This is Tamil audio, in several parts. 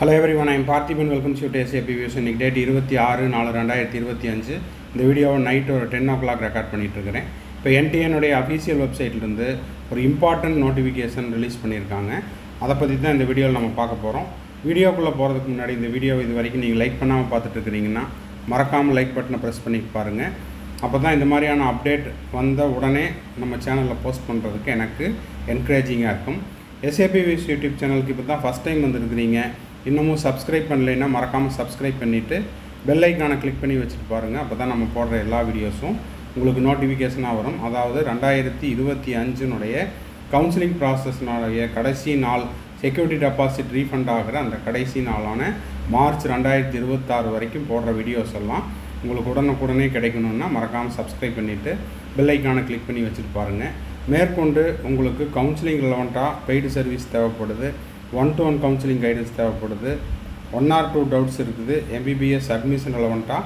Hello everyone, I'm Parthiban. Welcome to SAP views. இன்றைக்கி டேட் 26/4/2025. இந்த வீடியோவை நைட் ஒரு 10 o'clock ரெக்கார்ட் பண்ணிகிட்ருக்கிறேன். இப்போ NTAனுடைய அஃபீஷியல் வெப்சைட்லேருந்து ஒரு இம்பார்ட்டன்ட் நோட்டிஃபிகேஷன் ரிலீஸ் பண்ணியிருக்காங்க. அதை பற்றி தான் இந்த வீடியோவில் நம்ம பார்க்க போகிறோம். வீடியோக்குள்ளே போகிறதுக்கு முன்னாடி இந்த வீடியோவை இது வரைக்கும் நீங்கள் லைக் பண்ணாமல் பார்த்துட்ருக்கிறீங்கன்னா மறக்காமல் லைக் பட்டனை ப்ரெஸ் பண்ணி பாருங்கள். அப்போ தான் இந்த மாதிரியான அப்டேட் வந்த உடனே நம்ம சேனலில் போஸ்ட் பண்ணுறதுக்கு எனக்கு என்கரேஜிங்காக இருக்கும். SAP வியூஸ் யூடியூப் சேனலுக்கு இப்போ தான் ஃபஸ்ட் டைம் வந்துருக்கிறீங்க, இன்னமும் சப்ஸ்கிரைப் பண்ணலைன்னா மறக்காமல் சப்ஸ்கிரைப் பண்ணிவிட்டு பெல் ஐக்கானை கிளிக் பண்ணி வச்சுட்டு பாருங்கள். அப்போ தான் நம்ம போடுற எல்லா வீடியோஸும் உங்களுக்கு நோட்டிஃபிகேஷனாக வரும். அதாவது 2025 கவுன்சிலிங் ப்ராசஸ்னுடைய கடைசி நாள், செக்யூரிட்டி டெபாசிட் ரீஃபண்ட் ஆகிற அந்த கடைசி நாளான மார்ச் 2026 வரைக்கும் போடுற வீடியோஸ் எல்லாம் உங்களுக்கு உடனுக்குடனே கிடைக்கணுன்னா மறக்காமல் சப்ஸ்கிரைப் பண்ணிவிட்டு பெல் ஐக்கானை கிளிக் பண்ணி வச்சுட்டு பாருங்கள். மேற்கொண்டு உங்களுக்கு கவுன்சிலிங் ரிலவெண்ட்டாக பெய்டு சர்வீஸ் தேவைப்படுது, 1-to-1 கவுன்சிலிங் கைடன்ஸ் தேவைப்படுது, 1 or 2 டவுட்ஸ் இருக்குது, MBBS அட்மிஷன் ரிலவெண்ட்டாக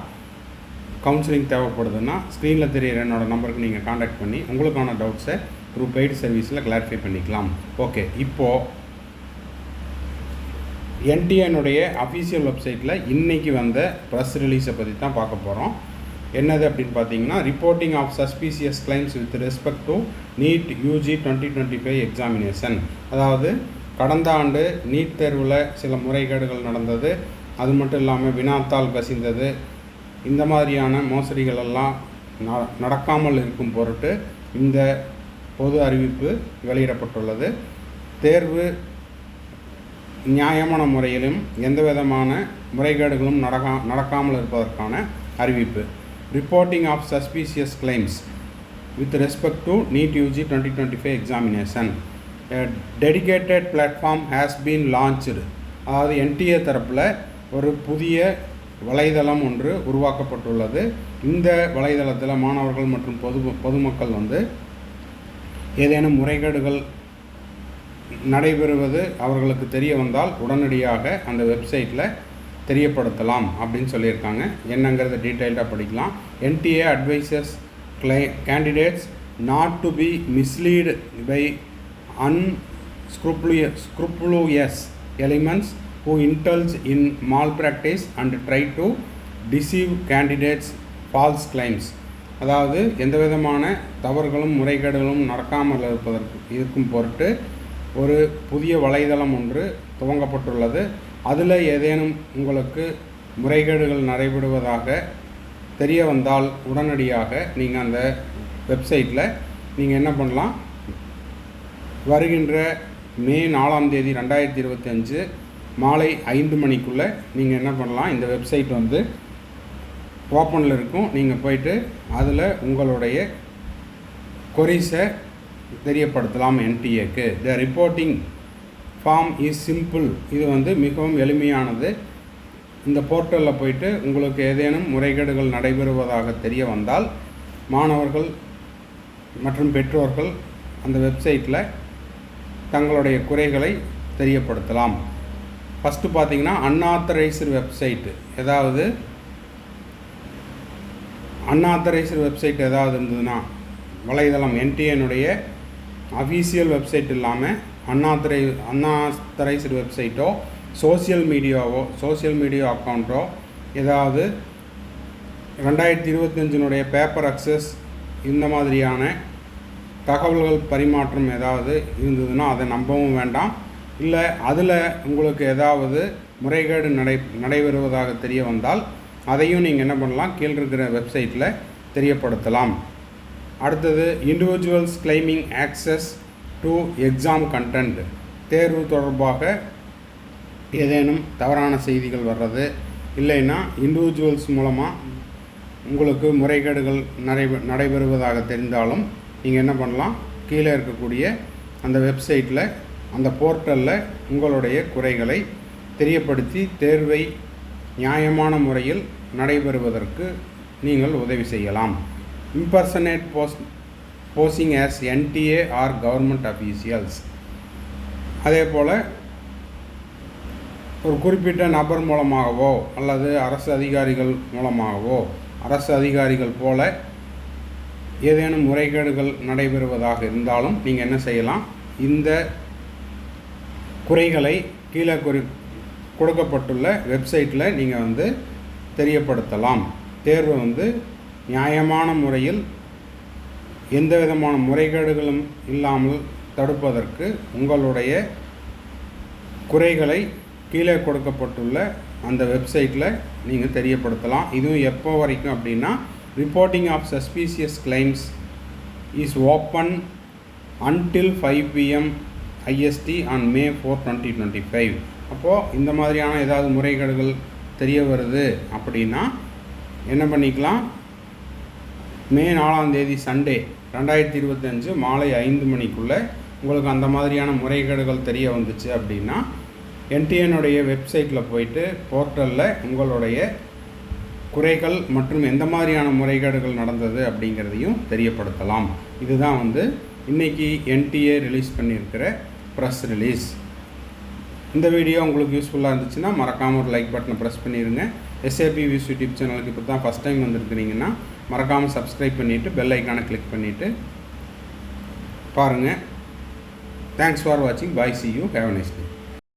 கவுன்சிலிங் தேவைப்படுதுன்னா ஸ்க்ரீனில் தெரியிற என்னோடய நம்பருக்கு நீங்கள் காண்டாக்ட் பண்ணி உங்களுக்கான டவுட்ஸை த்ரூ பெய்டு சர்வீஸில் கிளாரிஃபை பண்ணிக்கலாம். ஓகே, இப்போது NTAனுடைய அஃபீஷியல் வெப்சைட்டில் இன்றைக்கி வந்த ப்ரெஸ் ரிலீஸை பற்றி தான் பார்க்க போகிறோம். என்னது அப்படின்னு பார்த்தீங்கன்னா, reporting of suspicious claims with respect to NEET UG 2025 examination. அதாவது கடந்த ஆண்டு நீட் தேர்வில் சில முறைகேடுகள் நடந்தது, அது மட்டும் இல்லாமல் வினாத்தாள் கசிந்தது, இந்த மாதிரியான மோசடிகள் எல்லாம் நடக்காமல் இருக்கும் பொருட்டு இந்த பொது அறிவிப்பு வெளியிடப்பட்டுள்ளது. தேர்வு நியாயமான முறையிலும் எந்த விதமான முறைகேடுகளும் நடக்காமல் இருப்பதற்கான அறிவிப்பு. Reporting of suspicious claims with respect to NEET UG 2025 examination. Dedicated platform has been launched. அதாவது NTA தரப்பில் ஒரு புதிய வலைதளம் ஒன்று உருவாக்கப்பட்டுள்ளது. இந்த வலைதளத்தில் மாணவர்கள் மற்றும் பொதுமக்கள் ஏதேனும் முறைகேடுகள் நடைபெறுவது அவர்களுக்கு தெரிய வந்தால் உடனடியாக அந்த வெப்சைட்டில் தெரியப்படுத்தலாம் அப்படின்னு சொல்லியிருக்காங்க. என்னங்கிறத டீட்டெயில்டாக படிக்கலாம். NTA advises candidates not to be misled by unscrupulous elements who indulge in malpractice and try to deceive candidates false claims. அதாவது எந்த விதமான தவறுகளும் முறைகேடுகளும் நடக்காமல் இருக்கும் பொருட்டு ஒரு புதிய வலைதளம் ஒன்று துவங்கப்பட்டுள்ளது. அதில் ஏதேனும் உங்களுக்கு முறைகேடுகள் நடைபெறுவதாக தெரிய வந்தால் உடனடியாக நீங்கள் அந்த வெப்சைட்டில் நீங்கள் என்ன பண்ணலாம், வருகின்ற மே 4/2025 மாலை 5 மணிக்குள்ளே நீங்கள் என்ன பண்ணலாம், இந்த வெப்சைட் ஓப்பனில் இருக்கும். நீங்கள் போயிட்டு அதில் உங்களுடைய கொரிஸை தெரியப்படுத்தலாம் NTAக்கு. The reporting form is simple. இது மிகவும் எளிமையானது. இந்த போர்ட்டலில் போயிட்டு உங்களுக்கு ஏதேனும் முறைகேடுகள் நடைபெறுவதாக தெரிய வந்தால் மாணவர்கள் மற்றும் பெற்றோர்கள் அந்த வெப்சைட்டில் தங்களுடைய குறைகளை தெரியப்படுத்தலாம். ஃபஸ்ட்டு பார்த்தீங்கன்னா அன்ஆத்தரைஸ்டு வெப்சைட்டு, ஏதாவது அன்ஆத்தரைஸ்டு வெப்சைட் ஏதாவது இருந்ததுன்னா வலைதளம் NTAனுடைய அஃபீஷியல் வெப்சைட் இல்லாமல் அன்ஆத்தரைஸ்டு வெப்சைட்டோ சோசியல் மீடியா அக்கௌண்ட்டோ ஏதாவது 2025 பேப்பர் அக்சஸ் இந்த மாதிரியான தகவல்கள் பரிமாற்றம் ஏதாவது இருந்ததுன்னா அதை நம்பவும் வேண்டாம். இல்லை அதில் உங்களுக்கு ஏதாவது முறைகேடு நடைபெறுவதாக தெரிய வந்தால் அதையும் நீங்கள் என்ன பண்ணலாம், கீழே இருக்கிற வெப்சைட்டில் தெரியப்படுத்தலாம். அடுத்தது individuals claiming access to exam content. தேர்வு தொடர்பாக ஏதேனும் தவறான செய்திகள் வர்றது, இல்லைன்னா இண்டிவிஜுவல்ஸ் மூலமாக உங்களுக்கு முறைகேடுகள் நடைபெறுவதாக தெரிந்தாலும் நீங்கள் என்ன பண்ணலாம், கீழே இருக்கக்கூடிய அந்த வெப்சைட்டில் அந்த போர்ட்டலில் உங்களுடைய குறைகளை தெரியப்படுத்தி தேர்வை நியாயமான முறையில் நடைபெறுவதற்கு நீங்கள் உதவி செய்யலாம். Impersonate posing as NTA or government officials. அதே போல் ஒரு குறிப்பிட்ட நபர் மூலமாகவோ அல்லது அரசு அதிகாரிகள் மூலமாகவோ அரசு அதிகாரிகள் போல ஏதேனும் முறைகேடுகள் நடைபெறுவதாக இருந்தாலும் நீங்கள் என்ன செய்யலாம், இந்த குறைகளை கீழே கொடுக்கப்பட்டுள்ள வெப்சைட்டில் நீங்கள் வந்து தெரியப்படுத்தலாம். தேர்வை வந்து நியாயமான முறையில் எந்த விதமான முறைகேடுகளும் இல்லாமல் தடுப்பதற்கு உங்களுடைய குறைகளை கீழே கொடுக்கப்பட்டுள்ள அந்த வெப்சைட்டில் நீங்கள் தெரியப்படுத்தலாம். இதுவும் எப்போ வரைக்கும் அப்படின்னா, reporting of suspicious claims is open until 5 PM IST on May 4, 2025. அப்போது இந்த மாதிரியான ஏதாவது முறைகேடுகள் தெரிய வருது அப்படின்னா என்ன பண்ணிக்கலாம், மே 4ஆம் தேதி சண்டே 2025 மாலை 5 மணிக்குள்ளே உங்களுக்கு அந்த மாதிரியான முறைகேடுகள் தெரிய வந்துச்சு அப்படின்னா NTNனுடைய வெப்சைட்டில் போயிட்டு போர்ட்டலில் உங்களுடைய குறைகள் மற்றும் எந்த மாதிரியான முறைகேடுகள் நடந்தது அப்படிங்கிறதையும் தெரியப்படுத்தலாம். இதுதான் வந்து இன்றைக்கி NTA ரிலீஸ் பண்ணியிருக்கிற ப்ரெஸ் ரிலீஸ். இந்த வீடியோ உங்களுக்கு யூஸ்ஃபுல்லாக இருந்துச்சுன்னா மறக்காமல் ஒரு லைக் பட்டனை ப்ரெஸ் பண்ணிடுங்க. SAPVS யூடியூப் சேனலுக்கு இப்போ தான் ஃபஸ்ட் டைம் வந்துருக்கிறீங்கன்னா மறக்காமல் சப்ஸ்கிரைப் பண்ணிவிட்டு பெல் ஐக்கானை கிளிக் பண்ணிவிட்டு பாருங்கள். தேங்க்ஸ் ஃபார் வாட்சிங். பாய். See you. Have a nice day.